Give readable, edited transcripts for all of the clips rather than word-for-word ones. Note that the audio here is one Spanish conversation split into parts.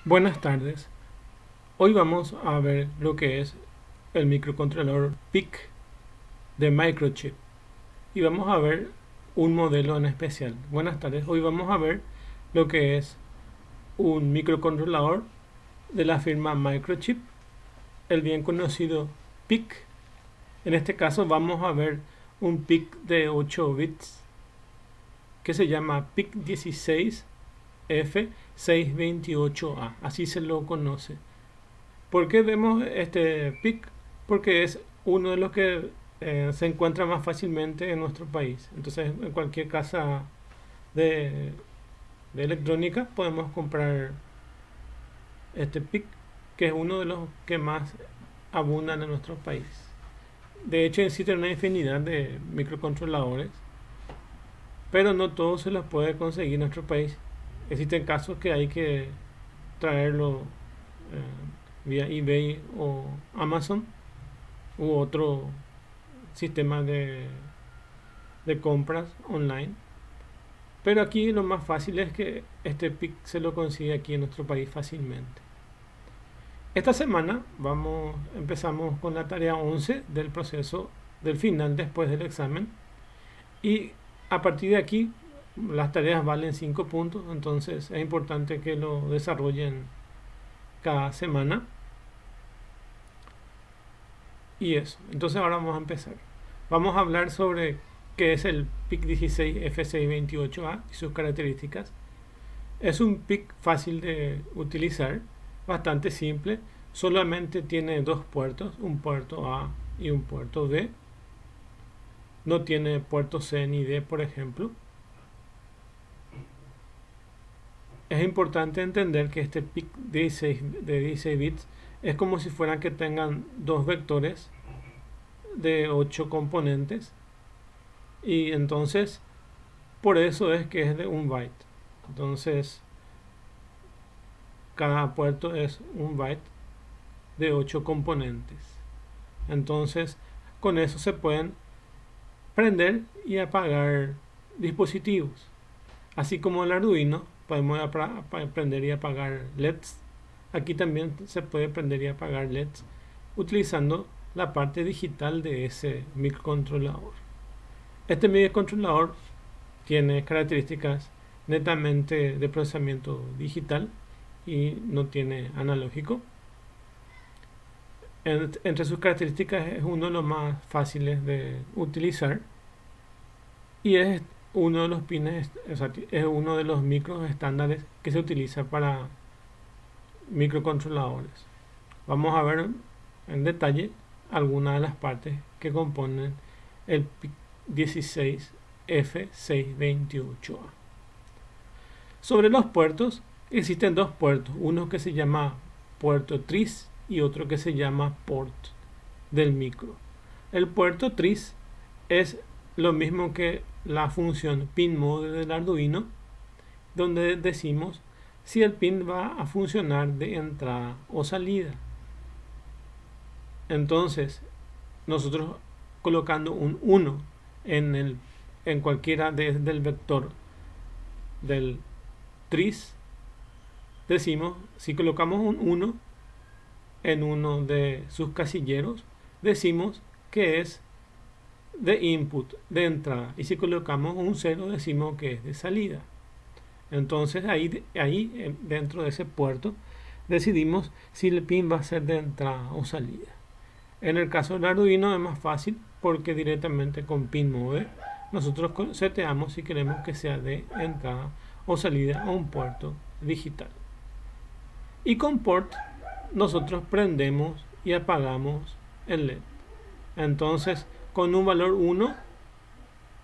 Buenas tardes. Hoy vamos a ver lo que es el microcontrolador PIC de Microchip y vamos a ver un modelo en especial. Buenas tardes. Hoy vamos a ver lo que es un microcontrolador de la firma Microchip, el bien conocido PIC. En este caso vamos a ver un PIC de 8 bits que se llama PIC 16F628A, así se lo conoce. ¿Por qué vemos este PIC? Porque es uno de los que se encuentra más fácilmente en nuestro país. Entonces, en cualquier casa de, de electrónica podemos comprar este PIC, que es uno de los que más abundan en nuestro país. De hecho, existen una infinidad de microcontroladores, pero no todos se los puede conseguir en nuestro país. Existen casos que hay que traerlo vía eBay o Amazon u otro sistema de compras online. Pero aquí lo más fácil es que este PIC se lo consigue aquí en nuestro país fácilmente. Esta semana empezamos con la tarea 11 del proceso del final después del examen. Y a partir de aquí las tareas valen 5 puntos, entonces es importante que lo desarrollen cada semana. Y eso, entonces ahora vamos a empezar. Vamos a hablar sobre qué es el PIC 16F628A y sus características. Es un PIC fácil de utilizar, bastante simple, solamente tiene dos puertos, un puerto A y un puerto B. No tiene puerto C ni D, por ejemplo. Es importante entender que este PIC de 16 bits es como si fueran que tengan dos vectores de 8 componentes, y entonces por eso es que es de un byte. Entonces cada puerto es un byte de 8 componentes. Entonces con eso se pueden prender y apagar dispositivos, así como el Arduino podemos prender y apagar LEDs. Aquí también se puede prender y apagar LEDs utilizando la parte digital de ese microcontrolador. Este microcontrolador tiene características netamente de procesamiento digital y no tiene analógico. Entre sus características es uno de los más fáciles de utilizar y es uno de los pines, o sea, es uno de los micros estándares que se utiliza para microcontroladores. Vamos a ver en detalle algunas de las partes que componen el PIC 16F628A. Sobre los puertos, existen dos puertos, uno que se llama puerto TRIS y otro que se llama port del micro. El puerto TRIS es lo mismo que la función pin mode del Arduino, donde decimos si el pin va a funcionar de entrada o salida. Entonces, nosotros colocando un 1 en cualquiera del vector del tris, decimos, si colocamos un 1 en uno de sus casilleros, decimos que es de input, de entrada, y si colocamos un 0 decimos que es de salida. Entonces ahí dentro de ese puerto decidimos si el pin va a ser de entrada o salida. En el caso del Arduino es más fácil porque directamente con pin mode nosotros seteamos si queremos que sea de entrada o salida a un puerto digital. Y con port nosotros prendemos y apagamos el LED. Entonces con un valor 1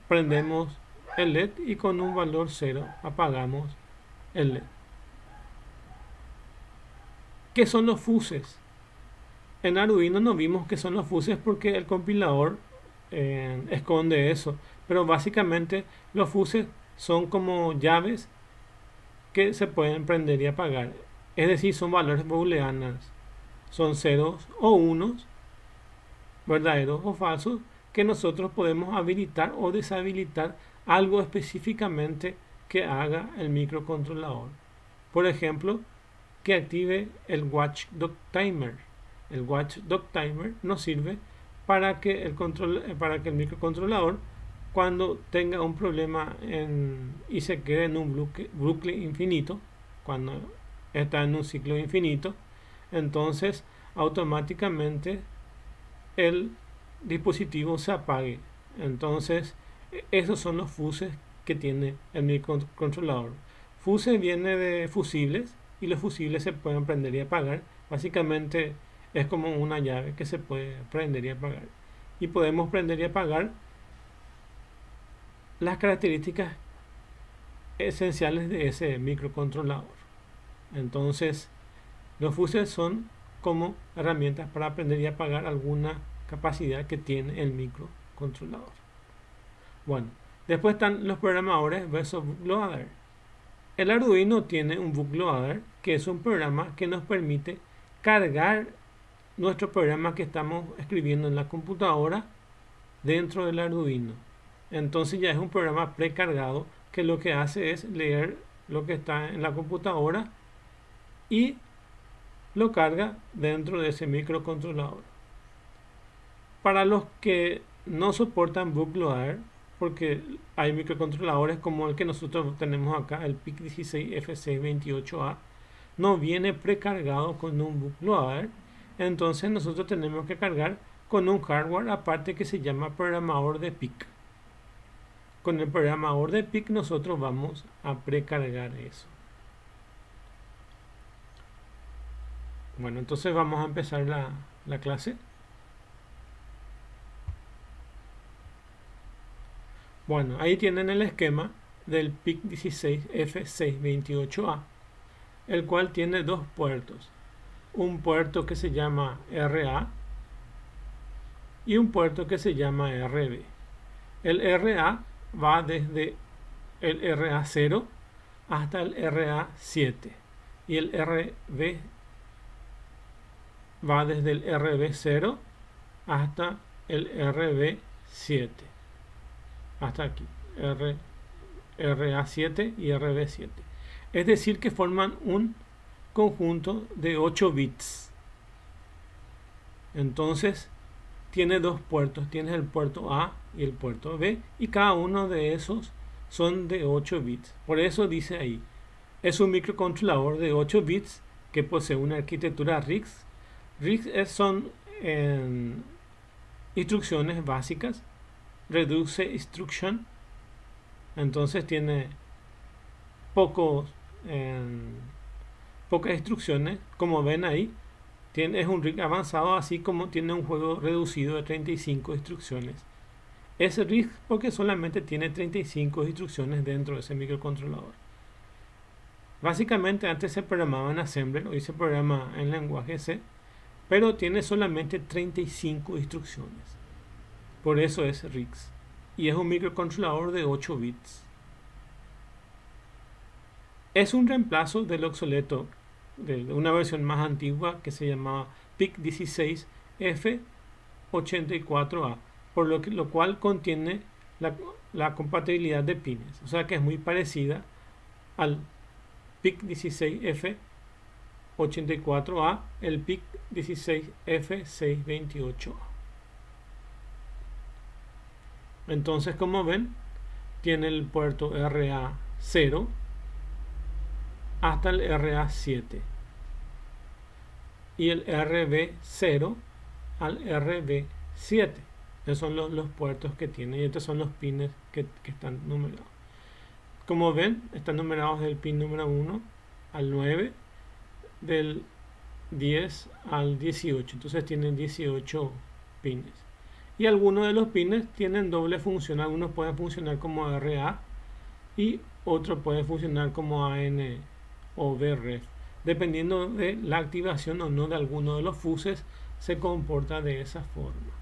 prendemos el LED y con un valor 0 apagamos el LED. ¿Qué son los fuses? En Arduino no vimos qué son los fuses porque el compilador esconde eso, pero básicamente los fuses son como llaves que se pueden prender y apagar, es decir, son valores booleanos, son ceros o unos, verdaderos o falsos, que nosotros podemos habilitar o deshabilitar algo específicamente que haga el microcontrolador. Por ejemplo, que active el Watchdog Timer. El Watchdog Timer nos sirve para que el microcontrolador, cuando tenga un problema y se quede en un bucle infinito, cuando está en un ciclo infinito, entonces automáticamente el dispositivo se apague. Entonces esos son los fuses que tiene el microcontrolador. Fuse viene de fusibles, y los fusibles se pueden prender y apagar. Básicamente es como una llave que se puede prender y apagar, y podemos prender y apagar las características esenciales de ese microcontrolador. Entonces los fuses son como herramientas para prender y apagar alguna capacidad que tiene el microcontrolador. Bueno, después están los programadores versus bootloader. El Arduino tiene un bootloader, que es un programa que nos permite cargar nuestro programa que estamos escribiendo en la computadora dentro del Arduino. Entonces ya es un programa precargado que lo que hace es leer lo que está en la computadora y lo carga dentro de ese microcontrolador. Para los que no soportan bootloader, porque hay microcontroladores como el que nosotros tenemos acá, el PIC16F628A, no viene precargado con un bootloader. Entonces nosotros tenemos que cargar con un hardware aparte que se llama programador de PIC. Con el programador de PIC nosotros vamos a precargar eso. Bueno, entonces vamos a empezar la clase. Bueno, ahí tienen el esquema del PIC16F628A, el cual tiene dos puertos. Un puerto que se llama RA y un puerto que se llama RB. El RA va desde el RA0 hasta el RA7 y el RB va desde el RB0 hasta el RB7, hasta aquí, RA7 y RB7. Es decir, que forman un conjunto de 8 bits. Entonces tiene dos puertos, tienes el puerto A y el puerto B, y cada uno de esos son de 8 bits. Por eso dice ahí, es un microcontrolador de 8 bits que posee una arquitectura RISC. RISC son instrucciones básicas, Reduce Instruction. Entonces tiene pocas instrucciones, como ven ahí. Es un RISC avanzado, así como tiene un juego reducido de 35 instrucciones. Es RISC porque solamente tiene 35 instrucciones dentro de ese microcontrolador. Básicamente antes se programaba en Assembler, hoy se programa en lenguaje C, pero tiene solamente 35 instrucciones. Por eso es RISC. Y es un microcontrolador de 8 bits. Es un reemplazo del obsoleto de una versión más antigua que se llamaba PIC16F84A, por lo cual contiene la compatibilidad de pines. O sea que es muy parecida al PIC16F84A, el PIC16F628A. Entonces, como ven, tiene el puerto RA0 hasta el RA7 y el RB0 al RB7. Esos son los puertos que tiene, y estos son los pines que están numerados. Como ven, están numerados del pin número 1 al 9, del 10 al 18. Entonces tienen 18 pines. Y algunos de los pines tienen doble función. Algunos pueden funcionar como RA y otros pueden funcionar como AN o VREF. Dependiendo de la activación o no de alguno de los fuses, se comporta de esa forma.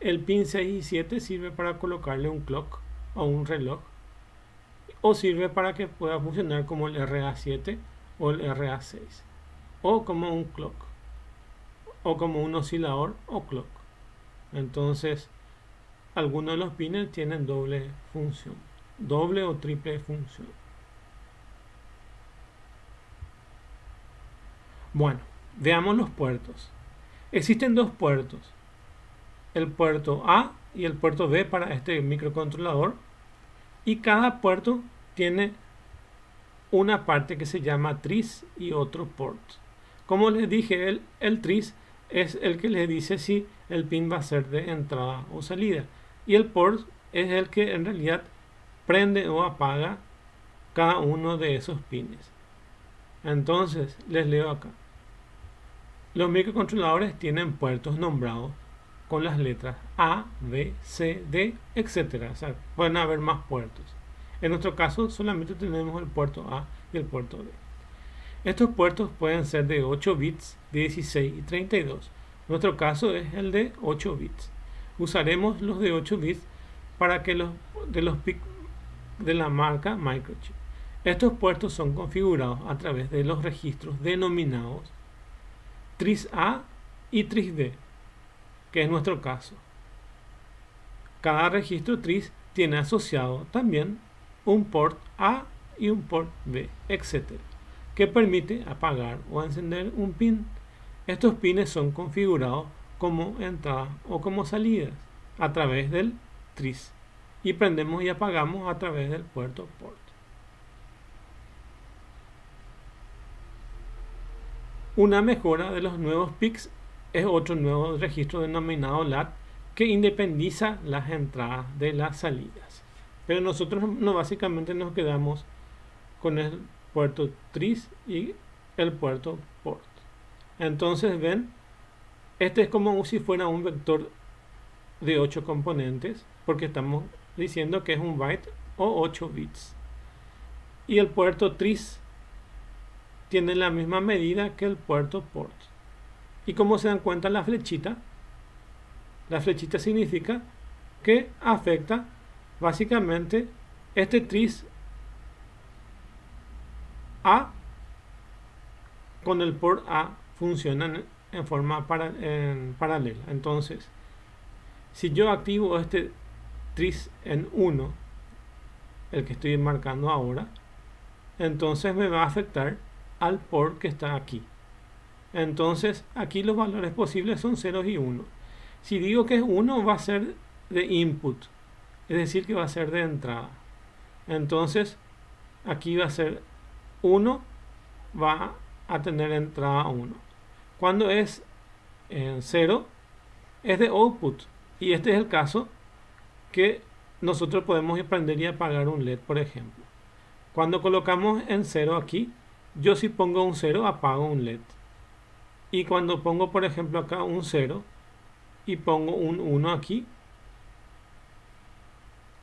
El pin 6 y 7 sirve para colocarle un clock o un reloj, o sirve para que pueda funcionar como el RA7 o el RA6, o como un clock, o como un oscilador o clock. Entonces, algunos de los pines tienen doble función, doble o triple función. Bueno, veamos los puertos. Existen dos puertos, el puerto A y el puerto B para este microcontrolador, y cada puerto tiene una parte que se llama tris y otro port. Como les dije, el tris es el que les dice si el pin va a ser de entrada o salida, y el port es el que en realidad prende o apaga cada uno de esos pines. Entonces les leo acá: los microcontroladores tienen puertos nombrados con las letras A, B, C, D, etc. O sea, pueden haber más puertos. En nuestro caso solamente tenemos el puerto A y el puerto B. Estos puertos pueden ser de 8 bits, 16 y 32. Nuestro caso es el de 8 bits. Usaremos los de 8 bits para que los PIC de la marca Microchip. Estos puertos son configurados a través de los registros denominados tris A y tris B, que es nuestro caso. Cada registro tris tiene asociado también un port A y un port B, etc., que permite apagar o encender un pin. Estos pines son configurados como entrada o como salidas a través del tris, y prendemos y apagamos a través del puerto port. Una mejora de los nuevos PICs es otro nuevo registro denominado LAT, que independiza las entradas de las salidas. Pero nosotros básicamente nos quedamos con el puerto tris y el puerto port. Entonces ven, este es como si fuera un vector de 8 componentes, porque estamos diciendo que es un byte o 8 bits. Y el puerto tris tiene la misma medida que el puerto port. Y como se dan cuenta, la flechita significa que afecta básicamente este tris A con el port A funcionan en forma paralela. Entonces, si yo activo este tris en 1, el que estoy marcando ahora, entonces me va a afectar al port que está aquí. Entonces aquí los valores posibles son 0 y 1. Si digo que es 1, va a ser de input, es decir, que va a ser de entrada. Entonces aquí va a ser 1, va a tener entrada 1. Cuando es en 0, es de output, y este es el caso que nosotros podemos prender y apagar un LED, por ejemplo. Cuando colocamos en 0 aquí, yo si pongo un 0 apago un LED, y cuando pongo por ejemplo acá un 0 y pongo un 1 aquí,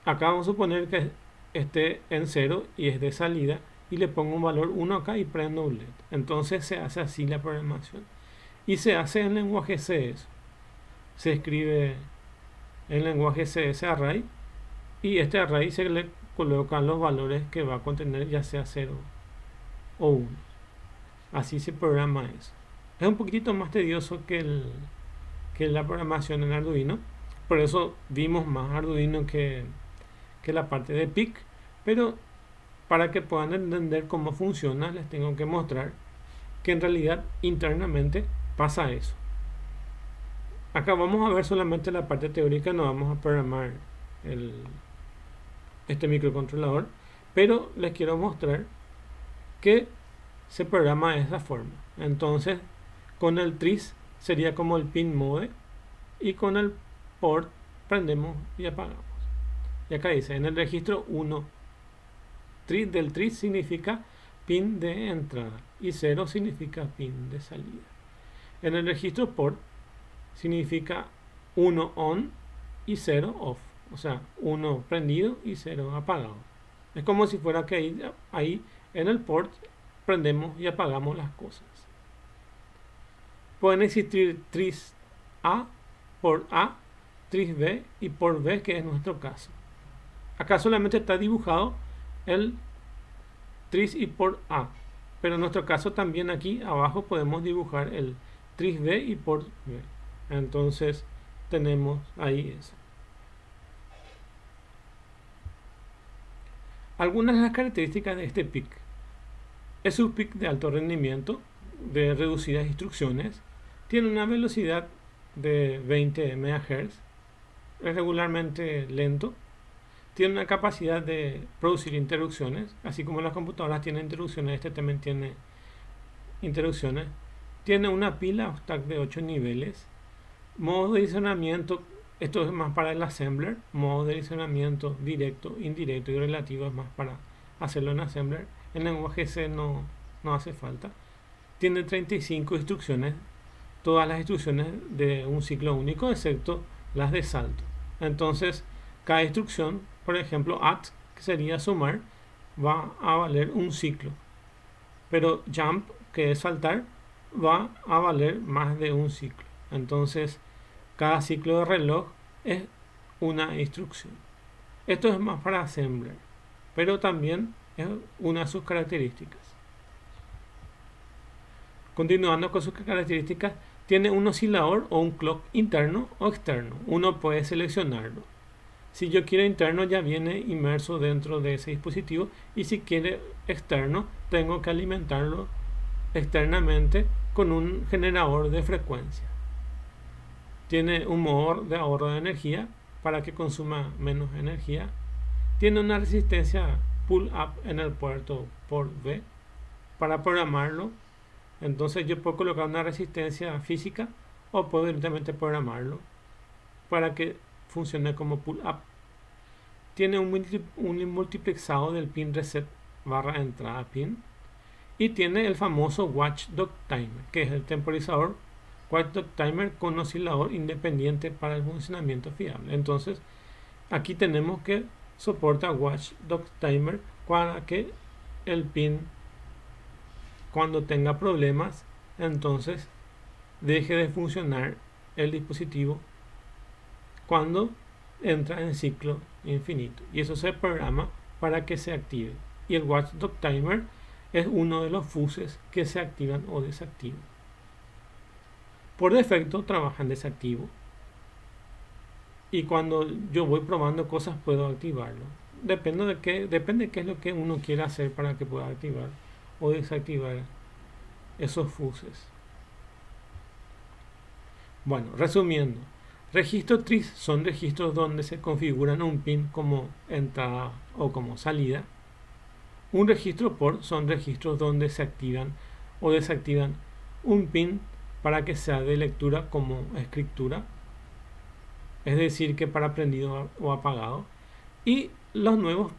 acá vamos a suponer que esté en 0 y es de salida, y le pongo un valor 1 acá y prendo un LED. Entonces se hace así la programación, y se hace en lenguaje CS. Se escribe en lenguaje CS array, y este array se le colocan los valores que va a contener, ya sea 0 o 1. Así se programa eso. Es un poquitito más tedioso que la programación en Arduino, por eso vimos más Arduino que la parte de PIC, pero para que puedan entender cómo funciona, les tengo que mostrar que en realidad internamente pasa eso. Acá vamos a ver solamente la parte teórica, no vamos a programar este microcontrolador, pero les quiero mostrar que se programa de esa forma. Entonces con el tris sería como el pin mode, y con el port prendemos y apagamos. Y acá dice en el registro 1, del tris significa pin de entrada y 0 significa pin de salida. En el registro port significa 1 on y 0 off, o sea, 1 prendido y 0 apagado. Es como si fuera que ahí en el port prendemos y apagamos las cosas. Pueden existir tris A, port A, tris B y port B, que es nuestro caso. Acá solamente está dibujado el tris y port A, pero en nuestro caso también aquí abajo podemos dibujar el tris B y port B. Entonces tenemos ahí eso. Algunas de las características de este PIC: es un PIC de alto rendimiento, de reducidas instrucciones, tiene una velocidad de 20 MHz, es regularmente lento, tiene una capacidad de producir interrupciones, así como las computadoras tienen interrupciones, este también tiene interrupciones, tiene una pila stack de 8 niveles, modo de adicionamiento, esto es más para el assembler, modo de adicionamiento directo, indirecto y relativo es más para hacerlo en assembler, en lenguaje C no hace falta, tiene 35 instrucciones, todas las instrucciones de un ciclo único excepto las de salto. Entonces cada instrucción, por ejemplo add, que sería sumar, va a valer un ciclo, pero jump, que es saltar, va a valer más de un ciclo. Entonces cada ciclo de reloj es una instrucción. Esto es más para assembler, pero también es una de sus características. Continuando con sus características, tiene un oscilador o un clock interno o externo. Uno puede seleccionarlo. Si yo quiero interno, ya viene inmerso dentro de ese dispositivo, y si quiere externo, tengo que alimentarlo externamente con un generador de frecuencia. Tiene un modo de ahorro de energía para que consuma menos energía. Tiene una resistencia pull-up en el puerto por V para programarlo. Entonces yo puedo colocar una resistencia física o puedo directamente programarlo para que funcione como pull-up. Tiene un multiplexado del pin reset barra entrada pin. Y tiene el famoso Watchdog Timer, que es el temporizador Watchdog Timer con oscilador independiente para el funcionamiento fiable. Entonces aquí tenemos que soporta Watchdog Timer para que el pin, cuando tenga problemas, entonces deje de funcionar el dispositivo cuando entra en ciclo infinito, y eso se programa para que se active. Y el Watchdog Timer es uno de los fuses que se activan o desactivan. Por defecto trabaja en desactivo, y cuando yo voy probando cosas puedo activarlo. Depende de qué es lo que uno quiera hacer para que pueda activar o desactivar esos fuses. Bueno, resumiendo, registros TRIS son registros donde se configuran un pin como entrada o como salida. Un registro port son registros donde se activan o desactivan un pin para que sea de lectura como escritura, es decir, que para prendido o apagado. Y los nuevos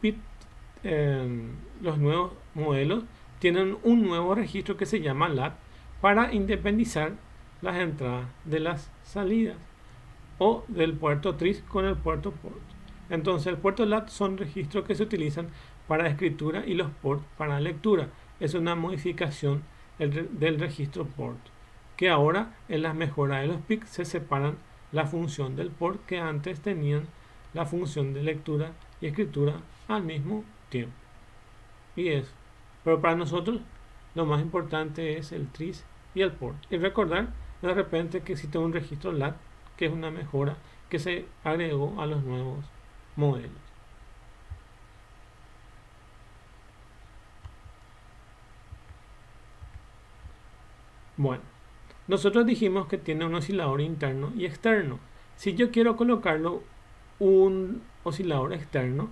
los nuevos modelos tienen un nuevo registro que se llama LAT para independizar las entradas de las salidas o del puerto TRIS con el puerto port. Entonces el puerto LAT son registros que se utilizan para escritura y los ports para lectura. Es una modificación del registro port, que ahora en las mejoras de los PIC se separan la función del port, que antes tenían la función de lectura y escritura al mismo tiempo. Y eso. Pero para nosotros lo más importante es el TRIS y el port. Y recordar de repente que existe un registro LAT, que es una mejora que se agregó a los nuevos modelos. Bueno, nosotros dijimos que tiene un oscilador interno y externo. Si yo quiero colocarlo un oscilador externo,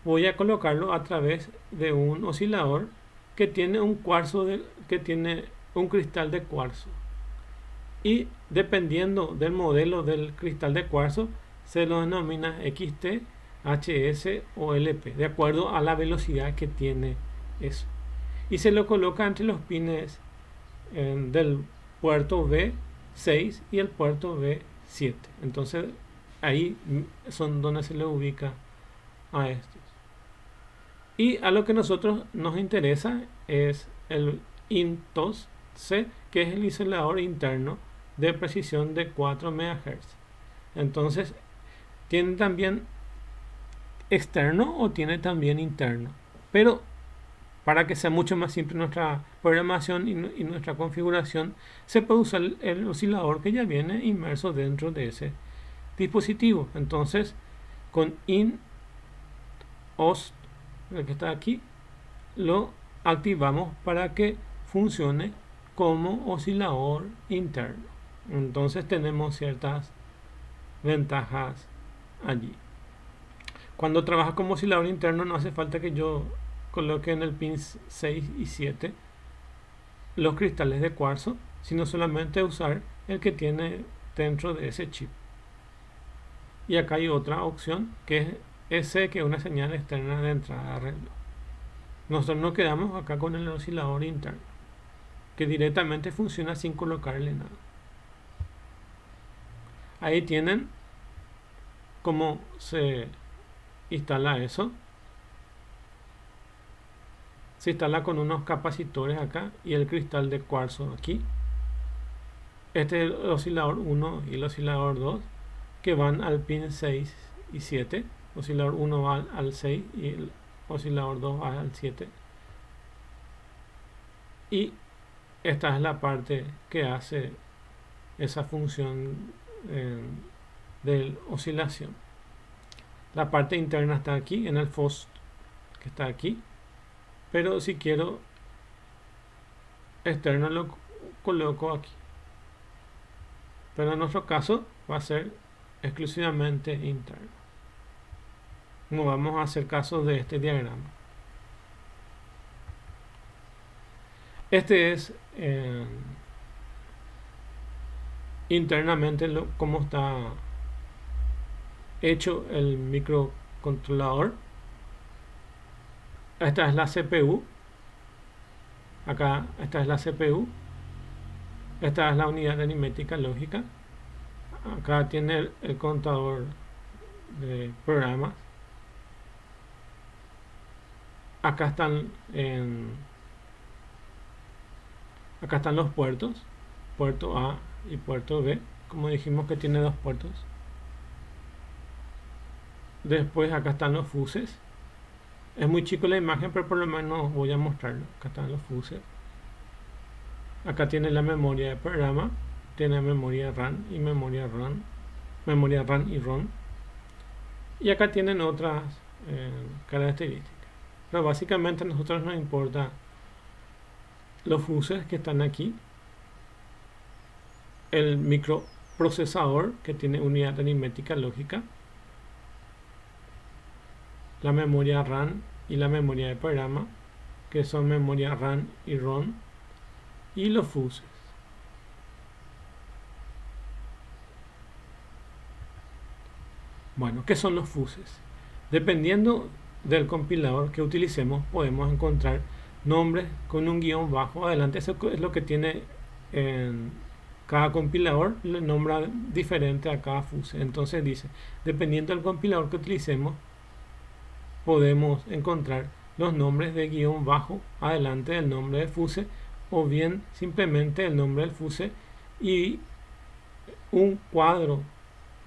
voy a colocarlo a través de un oscilador que tiene un cristal de cuarzo, y dependiendo del modelo del cristal de cuarzo se lo denomina XT, HS o LP, de acuerdo a la velocidad que tiene eso, y se lo coloca entre los pines del puerto V6 y el puerto V7. Entonces ahí son donde se le ubica a estos. Y a lo que nosotros nos interesa es el INTOS-C, que es el oscilador interno de precisión de 4 MHz. Entonces tiene también externo o tiene también interno, pero para que sea mucho más simple nuestra programación y nuestra configuración, se puede usar el oscilador que ya viene inmerso dentro de ese dispositivo. Entonces con INOS, el que está aquí, lo activamos para que funcione como oscilador interno. Entonces tenemos ciertas ventajas allí. Cuando trabaja como oscilador interno no hace falta que yo coloque en el pin 6 y 7 los cristales de cuarzo, sino solamente usar el que tiene dentro de ese chip. Y acá hay otra opción que es EC, que es una señal externa de entrada de reloj. Nosotros nos quedamos acá con el oscilador interno, que directamente funciona sin colocarle nada. Ahí tienen cómo se instala eso. Se instala con unos capacitores acá y el cristal de cuarzo aquí. Este es el oscilador 1 y el oscilador 2, que van al pin 6 y 7. El oscilador 1 va al 6 y el oscilador 2 va al 7. Y esta es la parte que hace esa función de oscilación. La parte interna está aquí en el FOST, que está aquí, pero si quiero externo lo coloco aquí, pero en nuestro caso va a ser exclusivamente interno. No vamos a hacer caso de este diagrama. Este es internamente cómo está hecho el microcontrolador. Esta es la CPU. Acá esta es la CPU. Esta es la unidad de aritmética lógica. Acá tiene el contador de programas. Acá están los puertos, puerto A y puerto B, como dijimos que tiene dos puertos. Después acá están los fuses. Es muy chico la imagen, pero por lo menos voy a mostrarlo. Acá están los fuses. Acá tiene la memoria de programa, tiene memoria RAM y memoria RAM y ROM. Y acá tienen otras características. Pero básicamente a nosotros nos importa los fuses que están aquí, el microprocesador que tiene unidad aritmética lógica, la memoria RAM y la memoria de programa, que son memoria RAM y ROM, y los fuses. Bueno, ¿qué son los fuses? Dependiendo del compilador que utilicemos, podemos encontrar nombres con un guión bajo adelante. Eso es lo que tiene en cada compilador, le nombra diferente a cada fuse. Entonces dice, dependiendo del compilador que utilicemos, podemos encontrar los nombres de guión bajo adelante del nombre de fuse, o bien simplemente el nombre del fuse y un cuadro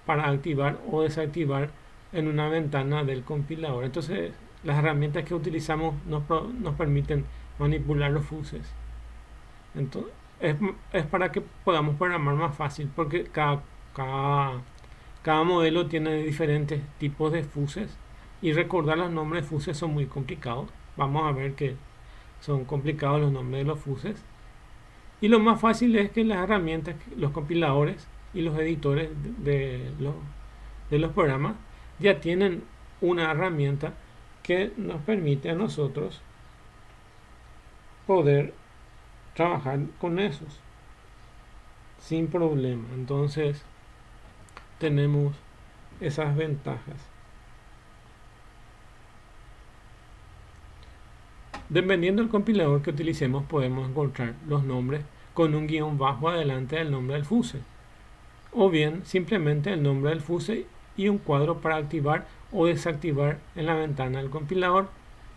para activar o desactivar en una ventana del compilador. Entonces las herramientas que utilizamos nos permiten manipular los fuses. Entonces es para que podamos programar más fácil, porque cada modelo tiene diferentes tipos de fuses y recordar los nombres de fuses son muy complicados. Vamos a ver que son complicados los nombres de los fuses, y lo más fácil es que las herramientas, los compiladores y los editores de los programas ya tienen una herramienta que nos permite a nosotros poder trabajar con esos sin problema. Entonces tenemos esas ventajas. Dependiendo del compilador que utilicemos, podemos encontrar los nombres con un guión bajo adelante del nombre del fuse, o bien simplemente el nombre del fuse y un cuadro para activar o desactivar en la ventana del compilador.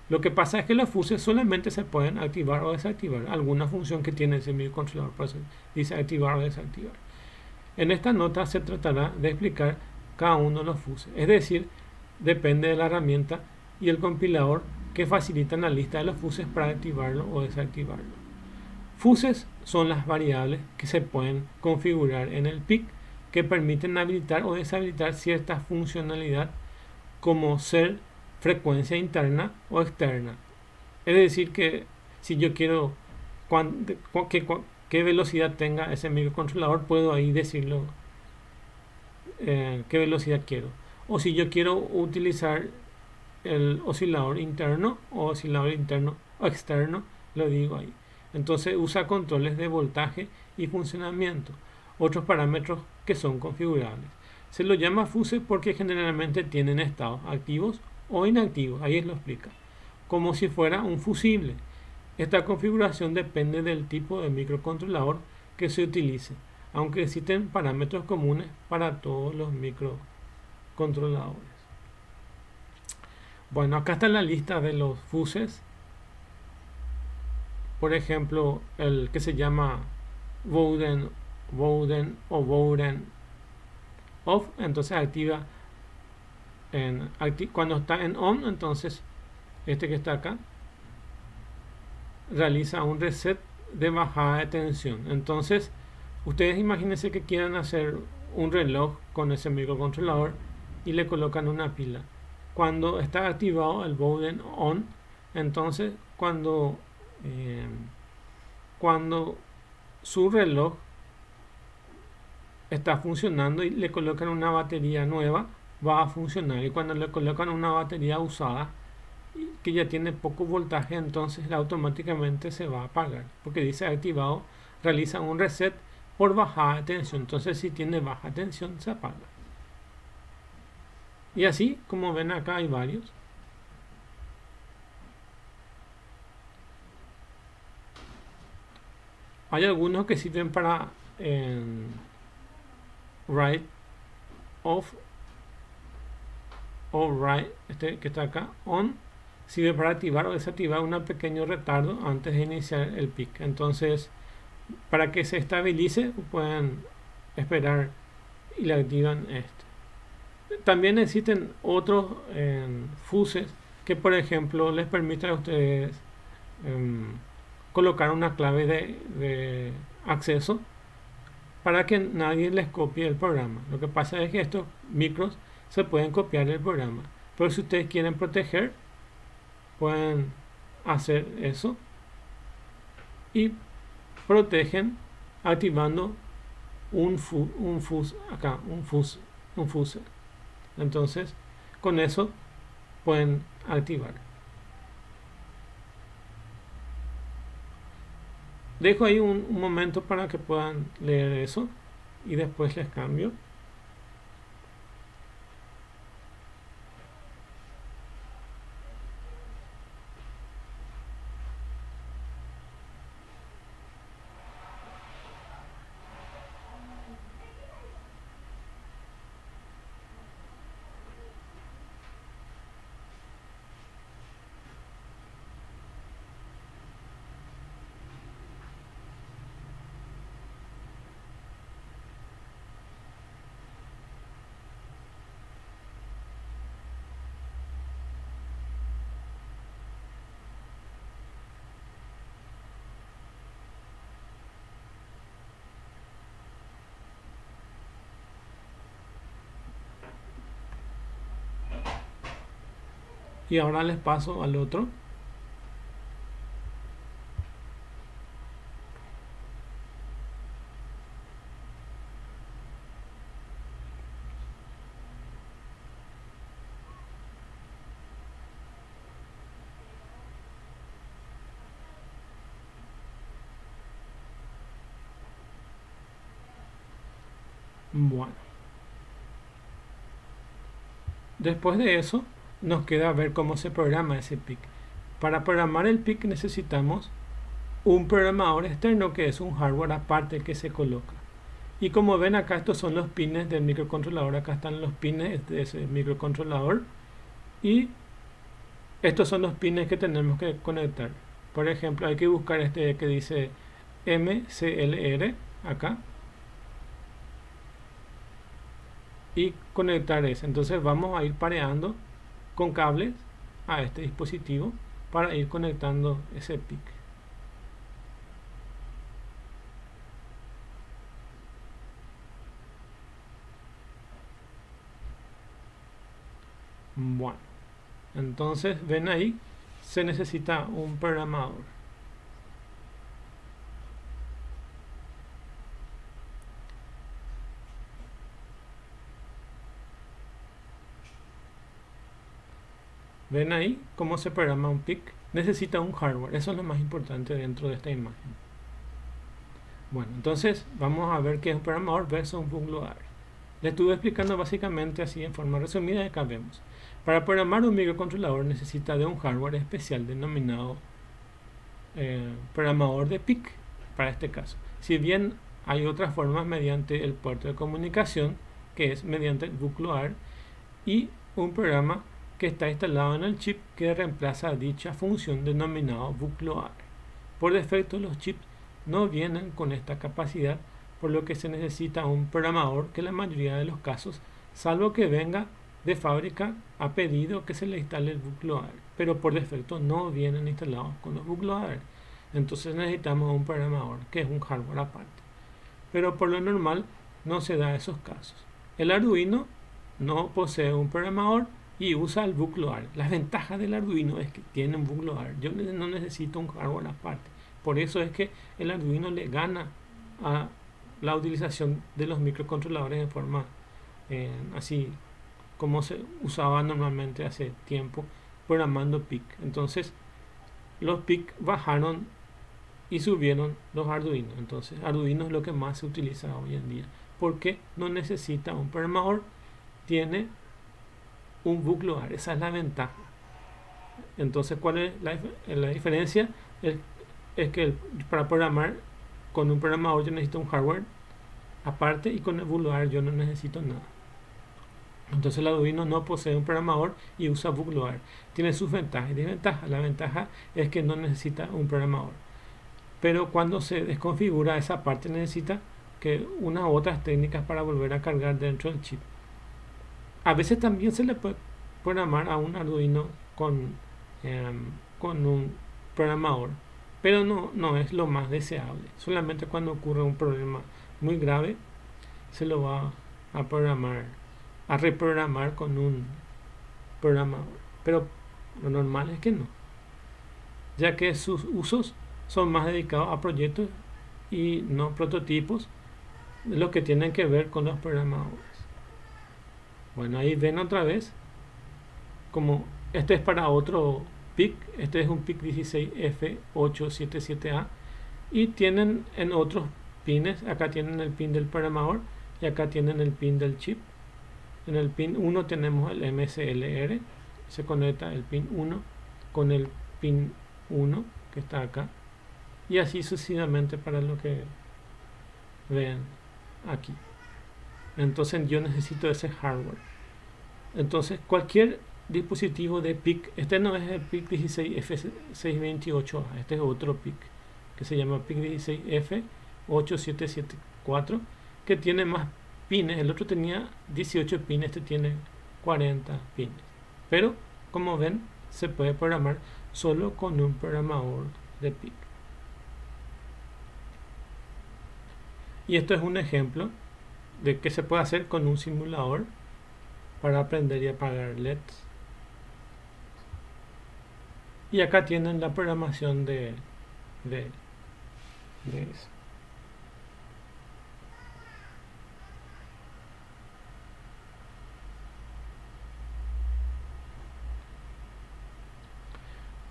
Lo que pasa es que los fuses solamente se pueden activar o desactivar alguna función que tiene ese microcontrolador, por eso dice activar o desactivar. En esta nota se tratará de explicar cada uno de los fuses, es decir, depende de la herramienta y el compilador que facilitan la lista de los fuses para activarlo o desactivarlo. Fuses son las variables que se pueden configurar en el PIC, que permiten habilitar o deshabilitar cierta funcionalidad, como ser frecuencia interna o externa. Es decir, que si yo quiero qué velocidad tenga ese microcontrolador, puedo ahí decirlo qué velocidad quiero. O si yo quiero utilizar el oscilador interno o oscilador interno o externo, lo digo ahí. Entonces usa controles de voltaje y funcionamiento, otros parámetros que son configurables. Se lo llama fuse porque generalmente tienen estados activos o inactivos, ahí lo explica, como si fuera un fusible. Esta configuración depende del tipo de microcontrolador que se utilice, aunque existen parámetros comunes para todos los microcontroladores. Bueno, acá está la lista de los fuses. Por ejemplo, el que se llama Bowden o Bowden off, entonces activa cuando está en on, entonces este que está acá realiza un reset de bajada de tensión. Entonces ustedes imagínense que quieran hacer un reloj con ese microcontrolador y le colocan una pila. Cuando está activado el Bowden on, entonces cuando su reloj está funcionando y le colocan una batería nueva, va a funcionar. Y cuando le colocan una batería usada que ya tiene poco voltaje, entonces automáticamente se va a apagar, porque dice activado, realiza un reset por bajada de tensión. Entonces si tiene baja tensión se apaga. Y así como ven acá hay varios. Hay algunos que sirven para write off o write, este que está acá, on, sirve para activar o desactivar un pequeño retardo antes de iniciar el pic. Entonces, para que se estabilice, pueden esperar y le activan este. También existen otros fuses que, por ejemplo, les permiten a ustedes colocar una clave de acceso para que nadie les copie el programa. Lo que pasa es que estos micros se pueden copiar el programa, pero si ustedes quieren proteger, pueden hacer eso y protegen activando un fuse. Entonces con eso pueden activar. Dejo ahí un momento para que puedan leer eso y después les cambio. Y ahora les paso al otro. Bueno, después de eso nos queda ver cómo se programa ese PIC. Para programar el PIC necesitamos un programador externo, que es un hardware aparte que se coloca. Y como ven acá, estos son los pines del microcontrolador. Acá están los pines de ese microcontrolador y estos son los pines que tenemos que conectar. Por ejemplo, hay que buscar este que dice MCLR acá y conectar ese. Entonces vamos a ir pareando con cables a este dispositivo para ir conectando ese PIC. Bueno, entonces ven ahí, se necesita un programador. ¿Ven ahí cómo se programa un PIC? Necesita un hardware, eso es lo más importante dentro de esta imagen. Bueno, entonces vamos a ver qué es un programador versus un bootloader. Le estuve explicando básicamente así en forma resumida y acá vemos. Para programar un microcontrolador necesita de un hardware especial denominado programador de PIC para este caso. Si bien hay otras formas mediante el puerto de comunicación, que es mediante el bootloader, y un programa que está instalado en el chip que reemplaza dicha función denominado bootloader. Por defecto los chips no vienen con esta capacidad, por lo que se necesita un programador que en la mayoría de los casos, salvo que venga de fábrica, ha pedido que se le instale el bootloader, pero por defecto no vienen instalados con los bootloader. Entonces necesitamos un programador que es un hardware aparte. Pero por lo normal no se da esos casos. El Arduino no posee un programador y usa el bootloader. La ventaja del Arduino es que tiene un bootloader. Yo no necesito un hardware aparte. Por eso es que el Arduino le gana a la utilización de los microcontroladores en forma así como se usaba normalmente hace tiempo programando PIC. Entonces los PIC bajaron y subieron los Arduino. Entonces Arduino es lo que más se utiliza hoy en día porque no necesita un programador, tiene un bootloader. Esa es la ventaja. Entonces, ¿cuál es la diferencia? Es que para programar con un programador yo necesito un hardware aparte y con el bootloader yo no necesito nada. Entonces el Arduino no posee un programador y usa bootloader. Tiene sus ventajas y desventajas. La ventaja es que no necesita un programador. Pero cuando se desconfigura esa parte necesita que unas otras técnicas para volver a cargar dentro del chip. A veces también se le puede programar a un Arduino con un programador, pero no es lo más deseable. Solamente cuando ocurre un problema muy grave se lo va a reprogramar con un programador. Pero lo normal es que no, ya que sus usos son más dedicados a proyectos y no prototipos, lo que tienen que ver con los programadores. Bueno, ahí ven otra vez como este es para otro PIC. Este es un PIC 16F877A y tienen en otros pines, acá tienen el pin del programador y acá tienen el pin del chip. En el pin 1 tenemos el MSLR, se conecta el pin 1 con el pin 1 que está acá y así sucesivamente para lo que ven aquí. Entonces yo necesito ese hardware. Entonces cualquier dispositivo de PIC, este no es el PIC 16F628A, este es otro PIC que se llama PIC 16F8774 que tiene más pines. El otro tenía 18 pines, este tiene 40 pines, pero como ven se puede programar solo con un programador de PIC. Y esto es un ejemplo de qué se puede hacer con un simulador para aprender y apagar LEDs. Y acá tienen la programación de eso.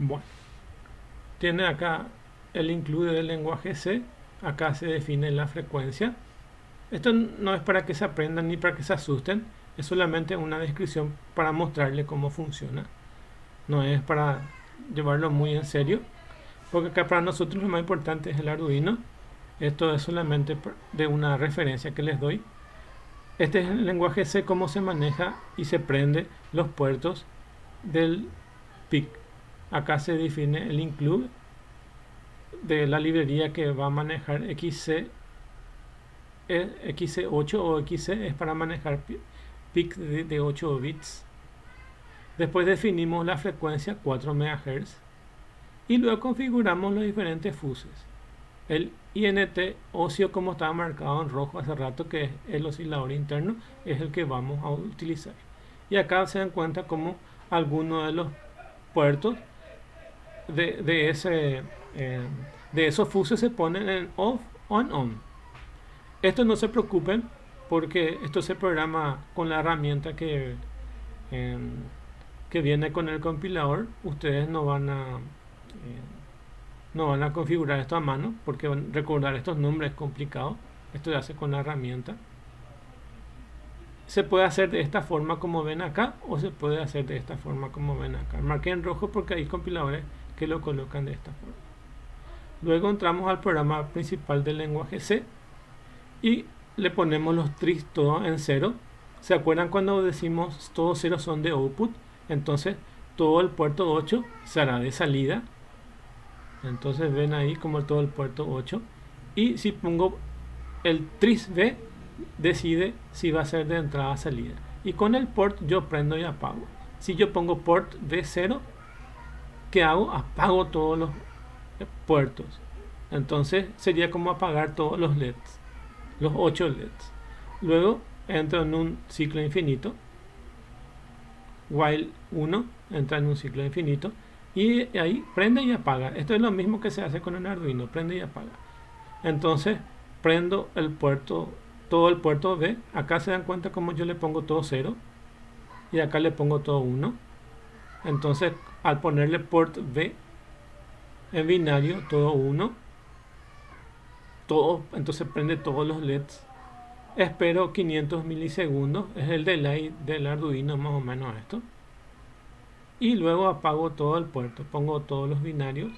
Bueno, tiene acá el include del lenguaje C. Acá se define la frecuencia. Esto no es para que se aprendan ni para que se asusten, es solamente una descripción para mostrarle cómo funciona. No es para llevarlo muy en serio, porque acá para nosotros lo más importante es el Arduino. Esto es solamente de una referencia que les doy. Este es el lenguaje C, cómo se maneja y se prende los puertos del PIC. Acá se define el include de la librería que va a manejar XC8 o XC, es para manejar PIC de 8 bits. Después definimos la frecuencia 4 MHz y luego configuramos los diferentes fuses. El INT óseo, como estaba marcado en rojo hace rato, que es el oscilador interno, es el que vamos a utilizar. Y acá se dan cuenta como algunos de los puertos de esos fuses se ponen en off o en on. Esto no se preocupen porque esto se programa con la herramienta que que viene con el compilador, ustedes no van a configurar esto a mano, porque recordar estos nombres es complicado. Esto se hace con la herramienta. Se puede hacer de esta forma como ven acá, o se puede hacer de esta forma como ven acá. Marqué en rojo porque hay compiladores que lo colocan de esta forma. Luego entramos al programa principal del lenguaje C y le ponemos los tris todos en 0. ¿Se acuerdan cuando decimos todos 0 son de output? Entonces todo el puerto 8 será de salida. Entonces ven ahí como todo el puerto 8. Y si pongo el tris B, decide si va a ser de entrada a salida. Y con el port yo prendo y apago. Si yo pongo port B0, ¿qué hago? Apago todos los puertos. Entonces sería como apagar todos los LEDs, los 8 LEDs. Luego entro en un ciclo infinito. While 1 entra en un ciclo infinito. Y ahí prende y apaga. Esto es lo mismo que se hace con un Arduino, prende y apaga. Entonces prendo el puerto, todo el puerto B. Acá se dan cuenta como yo le pongo todo 0 y acá le pongo todo 1. Entonces al ponerle port B en binario, todo 1, entonces prende todos los LEDs. Espero 500 milisegundos, es el delay del Arduino más o menos esto. Y luego apago todo el puerto, pongo todos los binarios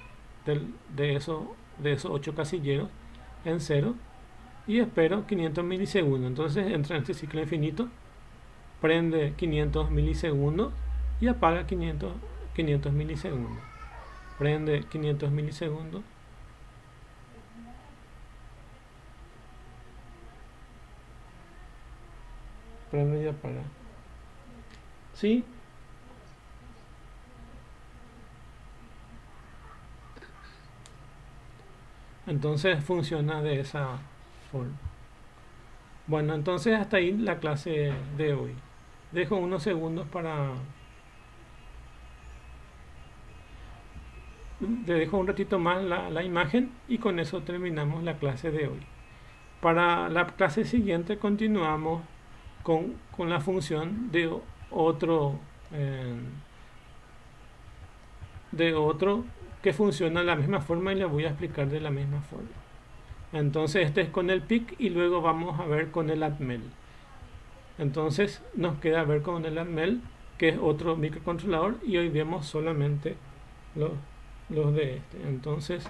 de esos 8 casilleros en 0 y espero 500 milisegundos. Entonces entra en este ciclo infinito, prende 500 milisegundos y apaga 500 milisegundos. Prende 500 milisegundos. Prende y apaga. ¿Sí? Entonces funciona de esa forma. Bueno, entonces hasta ahí la clase de hoy. Dejo unos segundos para... Le dejo un ratito más la imagen y con eso terminamos la clase de hoy. Para la clase siguiente continuamos con la función de otro que funciona de la misma forma y le voy a explicar de la misma forma. Entonces este es con el PIC y luego vamos a ver con el ATMEL. Entonces nos queda ver con el ATMEL, que es otro microcontrolador, y hoy vemos solamente los de este. Entonces